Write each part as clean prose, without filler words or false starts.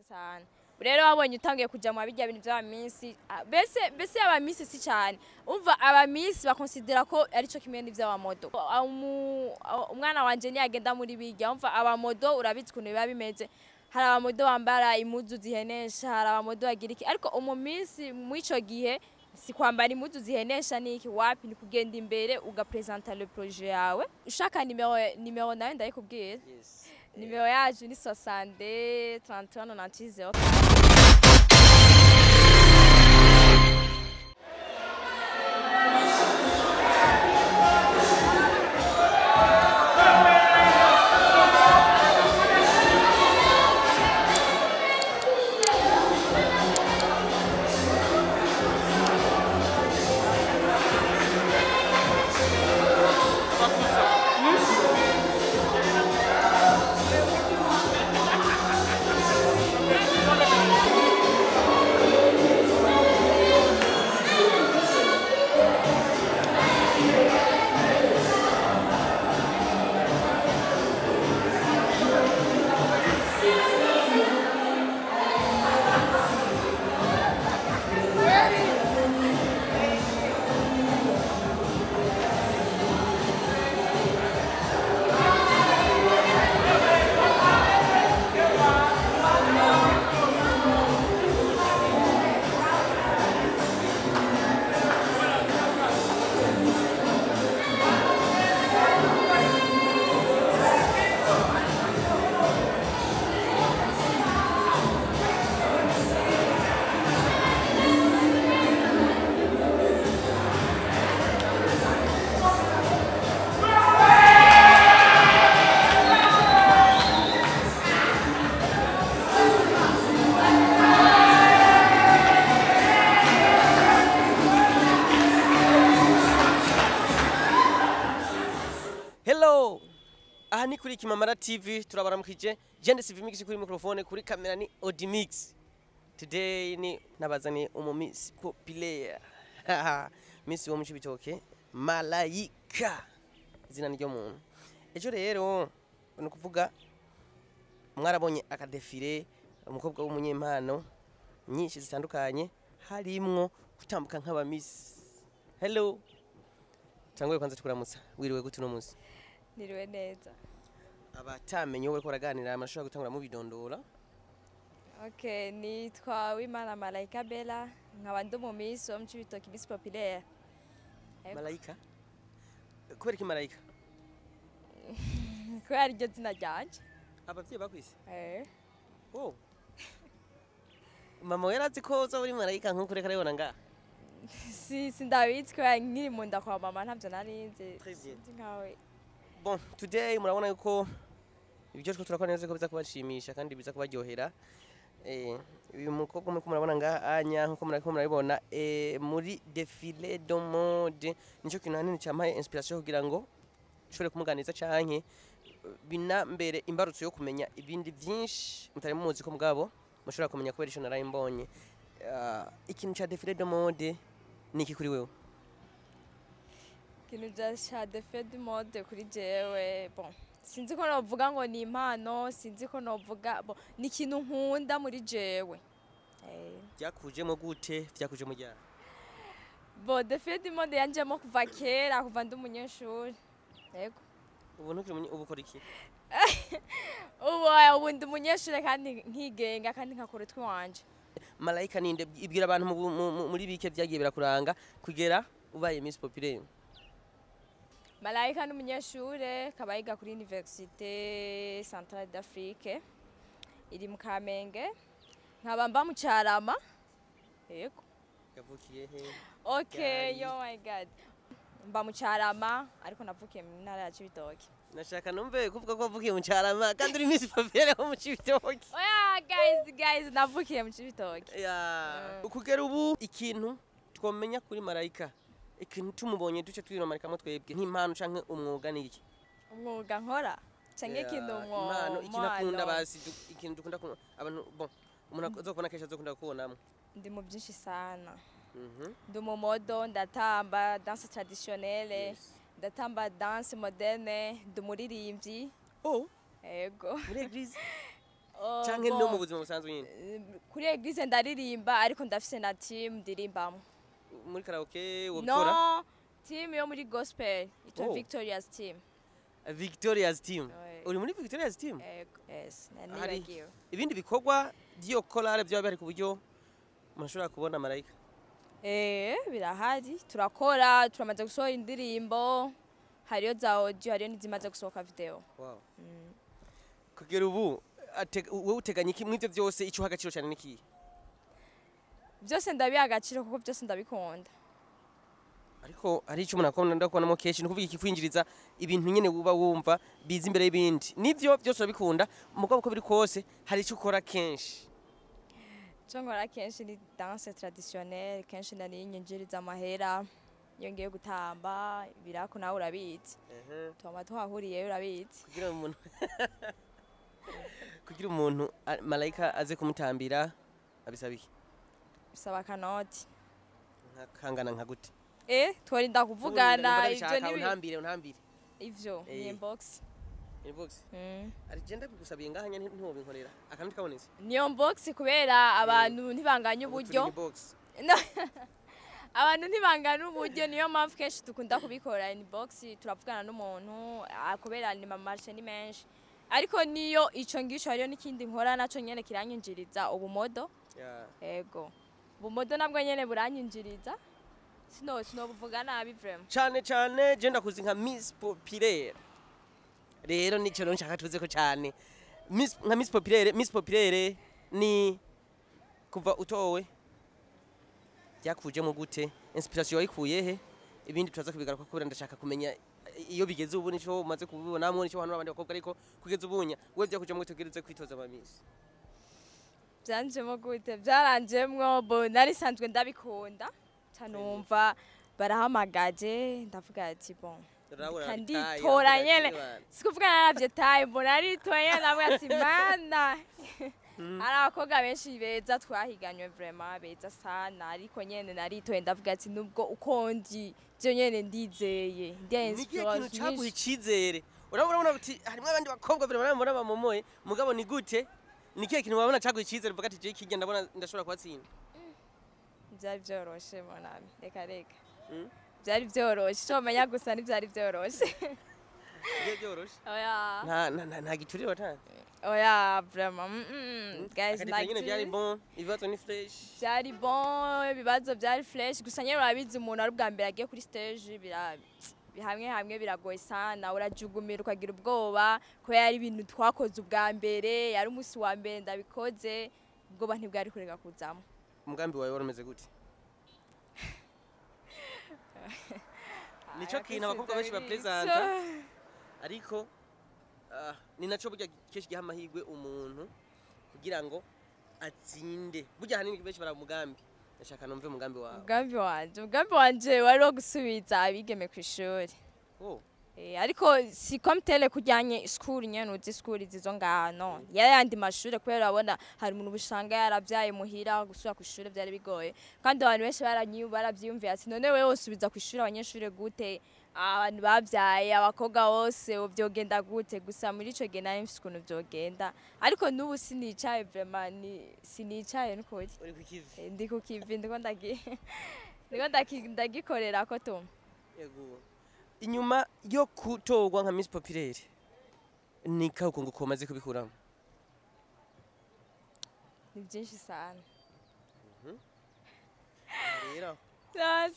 sana rero wabonye utangiye kuja mu bijya bintu by'abamisi bese abamisi si cyane umva abamisi bakonsidera ko ari cyo kimwe n'ivy'abamodo umwana wanje ni agenda muri bijya umva abamodo urabitse kuntu biba bimeze hari abamodo bambara impuzu zihenesha hari abamodo bagira iki ariko umumisi mwico gihe si kwambara impuzu zihenesha niki wapi ni kugenda imbere ugapresenta le projet yawe ushaka nimero nawe ndayikubwira nimero yacu ni 60 31 96 Aha ni kuri Kimamara TV turabaramukije Jende Sivimix kuri microphone kuri kamera ni Odimix. Today ni nabazani Miss Populaire. Miss wo mu Cibitoke Malayika. Izina ryo muntu. Ejo rero no kuvuga mwarabonye akadefile umukobwa w'umunyempano nyinshi zitandukanye harimwo gutambuka nk'aba Miss. Hello. Tangwe kwanza tukuramutsa. Wiriwe gute no munsi? Niriwe neza. Abatamenye wowe ko raganira amashusho gutangura mu bidondora. Okay, nitwa Wimana Malayika Bella, nkaba ndi mu Miss wo mu Cibitoke Miss Populaire. Malayika? Kubera ki Malayika? Kubera iryo zina ryanje. Abavyeyi bakwise? Oh. Mama yarazi ko uza uri Malayika nkuko reka rayibona nga? Sindabizi kubera nkiri mu nda kwa mama ntavyo narinzi. Très bien. Nkawe. Bon, today murabona yuko ibyo turakora neza ko biza kubashimisha kandi biza kubaryohera. Uyu mukobwa muri murabona nga anya nkuko murabibona muri défilé de mode nico kintu hanini cyamaye inspiration kugira ngo ushobore kumuganiza canke binambere imbarutso yo kumenya ibindi byinshi mutari muzi ko mugabo mushobora kumenya kubera ico narayimbonye. Ikintu cha défilé de mode niki kuri wewe? Ikintu cha défilé de mode kuri jewe bon sinzi ko novuga ngo ni impano sinzi ko novuga bon ni ikintu nkunda muri jewe. Byakujemo gute byakujemo ryari? Bon défilé de mode yanjemo kuva kera kuva ndi umunyeshuri. Yego. Ubu ntukiri ubukora iki? Ubu ndi umunyeshuri kandi nkigenga kandi nkakora twanje. Malayika ninde ibwira abantu muri bike byagiye birakuranga kugera ubaye Miss Populaire? Malayika ni umunyeshure kabayiga kuri Université Centrale d'Afrique iri mu Kamenge nkaba mba mu Carama. Yego. Yavukiye he? Okay, oh my god. Mba mu Carama ariko navukiye mu ntara ya Cibitoke. Nashaka numve kuvuga ko wavukiye mu Carama kandi uri Miss Populaire ho mu Cibitoke. Oya guys navukiye mu Cibitoke. Ukugera ubu ikintu twomenya kuri Malayika ikintu tumubonye duce twinomarika mo twebwe nk'impano canke umwuga niki? Umwuga nkora canke ikintu impano ikintu akunda basi ikintu dukunda abantu bon umuntu azokubona kesha azokunda kubonamo. Ndi mu byinshi sana. Ndi mu modo ndatamba danse traditionnelle ndatamba danse moderne ndi muririmbyi. Oh. Ego. Muri église? canke no mu buzima busanzwe nyine kuri eglise ndaririmba ariko ndafise na team ndirimbamo muri karaoke wobikora no team yo muri gospel ito Oh. Victoria's team Victoria's team Ouais. uri muri Victoria's team yes hari nibagiwe ibindi bikorwa by'iyo korale byaba bihari ku buryo murashobora kubona marayika birahari turakora turamaze gusohora indirimbo hariyo za audio hariyo n'izimaze gusohoka video wow kugera ubu wowe uteganya iki mw'ivyo byose ico hagaciro cyane niki byose ndabiha agaciro kuko byose ndabikunda ariko hari icyo umuntu akunda ndakubonamo kenshi ni ukuvuga iki kwinjiriza ibintu nyene uba wumva biza imbere y'ibindi nivyo byose urabikunda mugabo uko biri kose hari icyo ukora kenshi icyo nkora kenshi ni danse traditionnelle kenshi nari nyinjiriza amahera iyo ngiye gutamba ibirako nawe urabizi tuba tuhahuriye urabizi kugira umuntu marayika aze kumutambira abisaba iki bisaba akanoti kangana nka gute tworinda kuvugana ivyo untambire ivyo ni inbox ari genda bigusabiye ngaha nyene ntubinkorera akantu kabonetse niyo box kubera abantu ntibanganya uburyo abantu ntibangana uburyo niyo mpamvu kenshi dukunda kubikora inbox turavugana n'umuntu kubera ni mamarche ni menshi ariko niyo ico ngisho hariyo n'ikindi nkora naco nyene kiranyinjiriza ubumodo ego ubumodo nabwo nyene buranyinjiriza sinobuvuga nabi vraiment cyane je ndakuzi nka Miss Populaire rero nico nshaka tuze ko cyane nka Miss Populaire ni kuva utowe byakujemo gute inspiration wayikuye he ibindi turaza kubigaruka kubera ndashaka kumenya iyo bigeze ubu nico umaze kubibonamo nico hano abandi bakobwa ariko kugeza ubunya we byakujemo gutegereza kwitoza ama Miss byanjemo gute byaranjemwo bo nari sanzwe ndabikunda canumva barahamagaje ndavuga ati bon kandi tora nyene sikuvuga naravye taye mbona ari toye ndavuga ati mana ari abakobwa benshi beza twahiganywe vraiment beza sana ariko nyene naritoye ndavuga ati nubwo ukondi byo nyene ndizeye ndiye inspiration ni cyaguha icizere urabona uti harimo abandi bakobwa barabona bamomoye mugabo ni gute ni kiye kintu wabona cyaguha icizere uvuga ati je kigenda ndabona ndashobora kubatsinda byari byoroshe monami reka byari byoroshe cyo menya gusa ntibyari byoroshe byoroshe oya nta gituriro tane oya vraiment guys like byari bon ibibazo ni fresh byari bon ibibazo byari fresh gusa nyene urabizi umuntu ari ubwa mbere agiye kuri stage hamwe biragoye sana urajugumira ukagira ubwoba kubera ari ibintu twakoze ubwa mbere yari umunsi wa mbere ndabikoze ubwoba ntibwari kureka kuzamo umugambi wawe warumeze gute nico kintu abakobwa benshi bapresenta ariko ni naco burya kenshi giha amahirwe umuntu kugira ngo atsinde burya hanini benshi baramugambi ndashaka numve umugambi wawe umugambi wanje wari wo gusubiza abigeme ku ishuri ariko si comme tele kujyanye school nyene uzi school zizo ngano yandi mashure kubera abona hari umuntu bushanga yaravyaye muhira gusura ku ishure byari bigoye kandi abantu benshi baravyiyumviye ati none wewe usubiza ku ishure abanyeshure gute abantu bavyaye abakobwa bose uvyogenda gute gusa muri ico gihe nari mfise ukuntu vyogenda ariko n'ubu sinicaye vraiment sinicaye n'ukuri uri ku kivi ndi ku kivi ndiko ndagikorera ko tu yego inyuma yo kutogwa nka Miss Populaire ni kaukungu komaze kubikuramo ni byinshi sana rero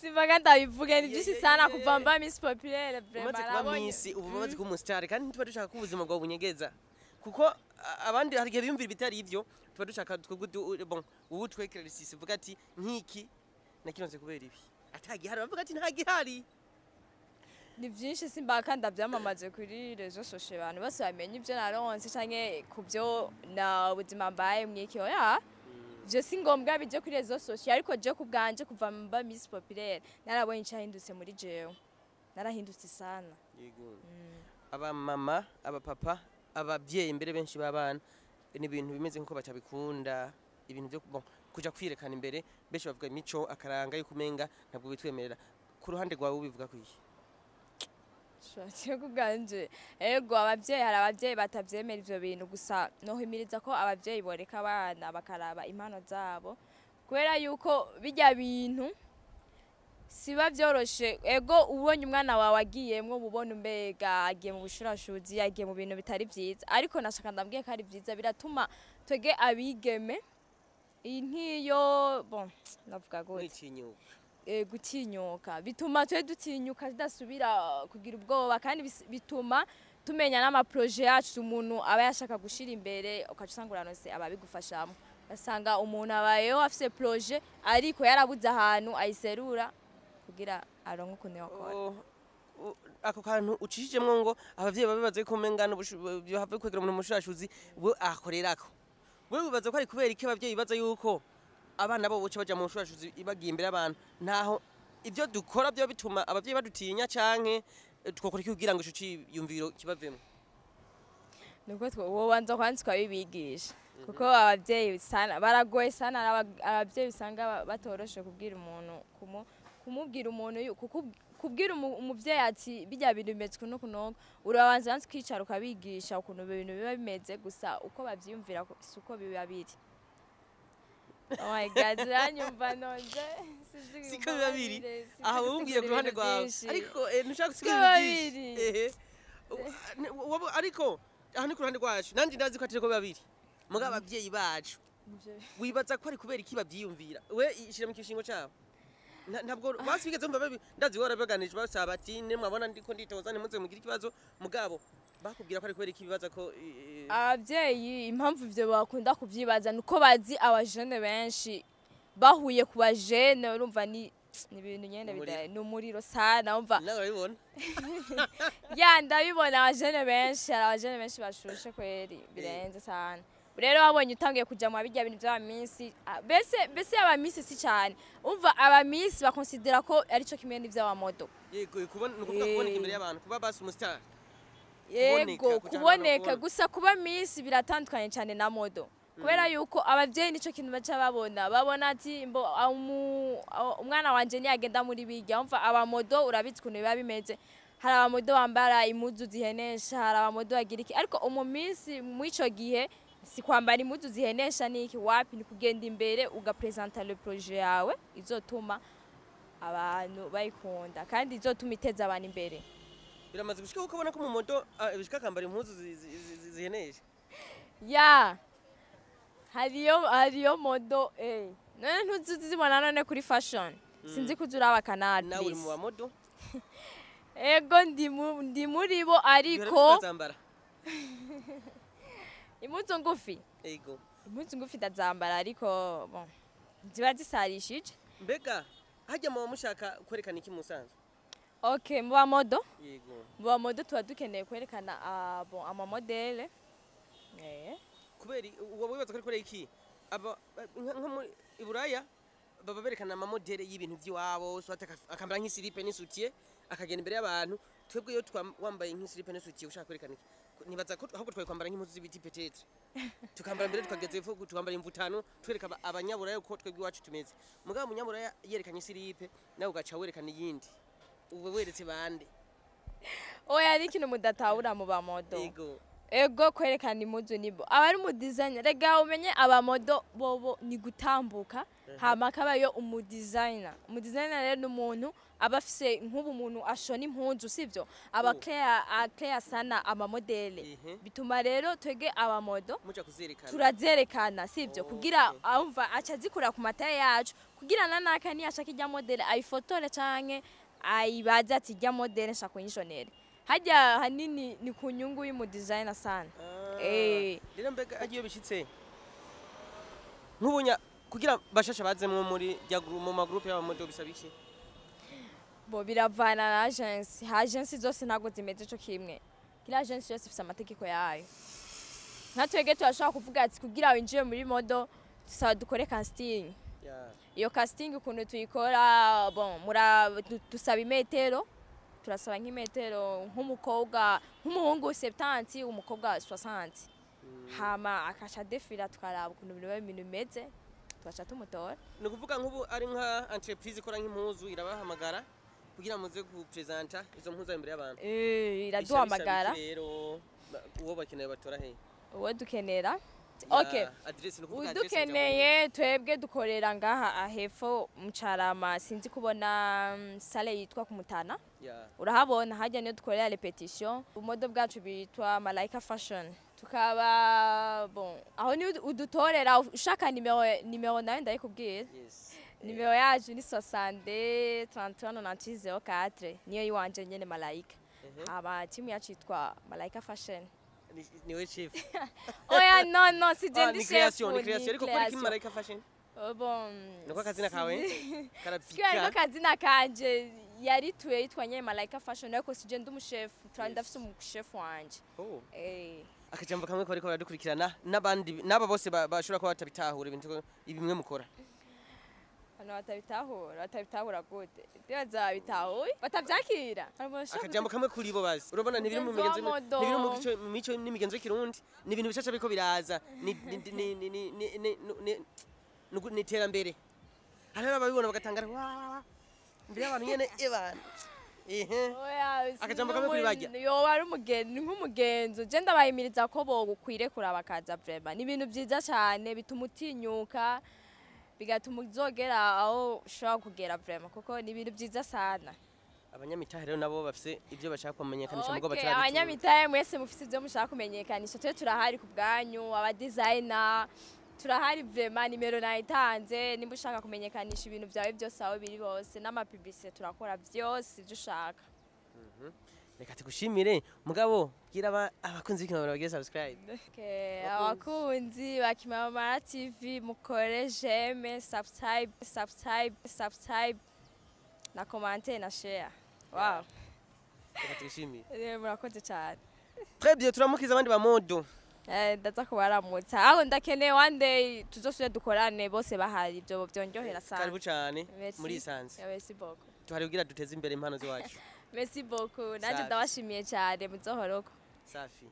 simbaga ndabivuge ni byinshi sana kuva mba Miss Populaire vraiment arabonye Miss ubu bamaze kuba umustar kandi ntituba dushaka ko ubuzima bwawe bunyegeza kuko abandi hari igihe biyumvira bitari ivyo tuba dushaka bon ubu twekera risisi vuga ati nkiki nakironse kubera ibi atagihari bavuga ati ntagihari ni byinshi simbaga ndabyamamaze kuri rezo social abantu bose bamenye ibyo naronse canke kubyo na ubuzima mbaye mwiki oya je si ngombwa bije kuri rezo social ariko je kubganje kuva mba Miss Populaire narabonye cyahindutse muri jewe narahindutse sana yego aba mama aba papa abavyeyi imbere benshi babana ni ibintu bimeze nko batabikunda ibintu byo bon kuja kwirekana imbere benshi bavuga imico akaranga yo kumenga ntabwo bitwemerera ku ruhande rwawe ubivuga kwiki Shati kuganje. Ego abavyeyi hari abavyeyi batavyemera ivyo bintu gusa nohimiriza ko abavyeyi boreka abana bakaraba impano zabo. Kubera yuko bijya bintu siba vyoroshe. Ego ubonye umwana wawe agiyemwo bubona umbega agiye mu bushurashuzi agiye mu bintu bitari vyiza. Ariko nashaka ndambwiye ko ari vyiza biratuma twege abigeme inkiyo bon navuga gute gutinyuka bituma twe dutinyuka tudasubira kugira ubwoba kandi bituma tumenya n'amaproje yacu umuntu aba yashaka gushira imbere ukacusangurana se ababigufashamo basanga umuntu abayeho afise proje ariko yarabuze ahantu ayiserura kugira aronke ukuntu yakora ako kantu ucishijemwo ngo abavyeyi babibaze ko mengana have kwegera umuntu mushashuzi we akorerako wewe bibaza ko ari kubera iki abavyeyi bibaza yuko abana bo boce baja mu nshurashuzi ibagiye imbere abantu ntaho ivyo dukora byo bituma abavyeyi badutinya canke twokora iki kugira ngo ico ciyumviro kibavemo nuko wobanza kwandika bibigisha kuko abavyeyi sana baragoye sana abavyeyi usanga batoroshe kubwira umuntu kumubwira umuntu kubwira umuvyeyi ati bijya bintu bimeze kuno kuno urabanza wanze kwicara ukabigisha ukuntu ibintu biba bimeze gusa uko bavyiyumvira suko biba biri. Oh my god, uranyumva nonje siko biba biri aha wumviye ku ruhande rwawe ariko ntushaka gusiga ibintu ariko aha ni ku ruhande rwacu nandi ndazi ko atari ko biba biri muga abavyeyi bacu wibaza ko ari kubera iki bavyiyumvira we ishira mu kishingo cabo ntabwo basibigeze mva ndazi wora baganije basaba ati ne mwabona ndiko nditoza nimuze mugira ikibazo mugabo bakubwira ko ari kubera ikibaza ko abavyeyi impamvu ivyo bakunda kuvyibaza nuko bazi abajene benshi bahuye ku bajene urumva ni ibintu nyene bidaye n'umuriro sana umva nawe urabibona ya ndabibona abajene benshi bashushe kweri birenze sana rero wabonye utangiye kuja mu bijya bintu bya minsi bese aba minsi si cyane umva aba minsi bakonsidera ko ari cyo kimwe n'ivya wa modo yego kuboneka imbere y'abantu kuba basi umustar yego kuboneka gusa kuba minsi biratandukanye cyane na modo kubera yuko abavyeyi nico kintu baca babona ati mbo umwana wanje niyagenda muri bijya umva aba modo urabitse kuntu biba bimeze hari abamodo bambara imuzu zihenesha hari abamodo bagira iki ariko minsi mu ico gihe si kwambara impuzu zihenesha niki wapi ni kugenda imbere ugapresenta le projet yawe izotuma abantu bayikunda kandi izotuma iteza abantu imbere biramaze gushika ukabona ko mu moto bishika kambara impuzu zihenesha ya hariyo modo none ntuzibona none kuri fashion sinzi kuzuraba kanari nawe uri mu bamodo ego ndi muri bo ariko impuzu ngufi ego impuzu ngufi ndazambara ariko bon ziba zisarishije mbega hajya mu mushaka kwerekana iki musanzwe okay mu bamodo yego mu bamodo tuba dukeneye kwerekana bon ama modele kubera uwo wibaza ko ari iki aba nko muri Iburaya baba berekana ama modele y'ibintu by'iwabo so akambara nk'isilipe n'isutiye akagenda imbere y'abantu twebwe yo wambaye nk'isilipe n'isutiye ushaka kwerekana iki nibaza ko ahubwo twaye kwambara nk'impuzu z'ibiti petetre tukambara mbere tukageze ifu tukambara imvutano twereka abanyaburaya uko twebwe iwacu tumeze mugabo munyaburaya yerekanye silipe nawe ugaca werekana iyindi ube weretse bande oya ari kintu mudatahura mu bamodo ego ego kwerekana impuzu nibo abari mu design rega umenye abamodo bobo ni gutambuka hama kabayo umudesigner rero n'umuntu abafise nk'ubu umuntu ashona impunzu sivyo aba clear sana ama modele bituma rero twege abamodo muca kuzerekana turazerekana sivyo kugira umva aca zikura ku mataye yacu kugira nanaka ni ashaka ijya modele ayifotore canke ayibaza ati ijya modele nshaka kunyishonera hajya hanini ni ku nyungu y'umu designer sana rero mbega agiye bishitse nk'ubunya kugira bashasha bazemwe muri mu magroupe y'abamodo bisabiki bo biravana na agence zose ntago zimeze cyo kimwe kila agence yose ifite amategeko yayo nka twege turashaka kuvuga ati kugira winjiye muri modo tusaba dukore casting iyo casting ukuntu tuyikora bon dusaba imetero turasaba nk'imetero nk'umukobwa nk'umuhungu 70 umukobwa 60 hama akasha defila tukaraba ukuntu ibintu bimeze twacha tumutora ni kuvuga nk'ubu ari nka entreprise ikora nk'impuzu irabahamagara kugira muze kupresenta izo mpuza imbere y'abantu iraduhamagara rero uwo bakeneye batora he uwo dukenera okay address udukeneye twebwe dukorera ngaha ahefo mucarama sinzi kubona sale yitwa kumutana urahabona hajya niyo dukorera repetition umodo bwacu bitwa Malaika Fashion tukaba bon aho ni udutorera ushaka nimero nayo ndayikubwira nimero yacu ni 60 31 94 niyo yiwanje nyene Malaika aba timu yacu yitwa Malaika Fashion niwe chief oya no si je ndi chef ni creation ariko kuri kim Malaika Fashion bon nuko kazina kawe karapika niko kazina kanje yari tuye yitwa nyene Malaika Fashion ariko si je ndi umuchef turandafise umuchef wanje akajambo kamwe ko ariko baradukurikirana n'abandi n'aba bose bashobora kuba batabitahura ibintu ibimwe mukora hano batabitahura gute byaza bitahuye batavyakira akajambo kamwe kuri bo bazi urabona ntibiri mu migenzo ntibiri mu mico n'imigenzo y'Ikirundi ni ibintu bishasha biko biraza ni terambere hano babibona bagatangara mbere y'abantu nyene ebana akajambo kamwe kuri bajya yo bari umugenzi nk'umugenzo je ndabayimiriza ko bogukwire kuraba kaza vraiment ni ibintu byiza cyane bituma utinyuka bigatuma uzogera aho ushobora kugera vraiment kuko ni ibintu byiza sana abanyamitahe rero nabo bafise ivyo bashaka kumenyekanisha mugo batari abanyamitahe mwese mufise ivyo mushaka kumenyekanisha twe turahari ku bwanyu aba designer turahari vraiment nimero nayitanze nimba ushaka kumenyekanisha ibintu byawe byose aho biri bose n'amapublicité turakora byose ibyo ushaka reka tugushimire mugabo bwira abakunzi b'Ikimamara bagire subscribe abakunzi bakimamara TV mukore j'aime subscribe na commenter na share wow reka tugushimire murakoze cyane très bien turamukiza abandi ba modo ndaza kubaramutsa aho ndakeneye one day tuzosubira dukorane bose bahari ibyo byonjohera sana karibu cyane muri Isanze merci beaucoup tuhari kugira duteze imbere impano zacu merci beaucoup nanje ndabashimiye cyane muzohoroko safi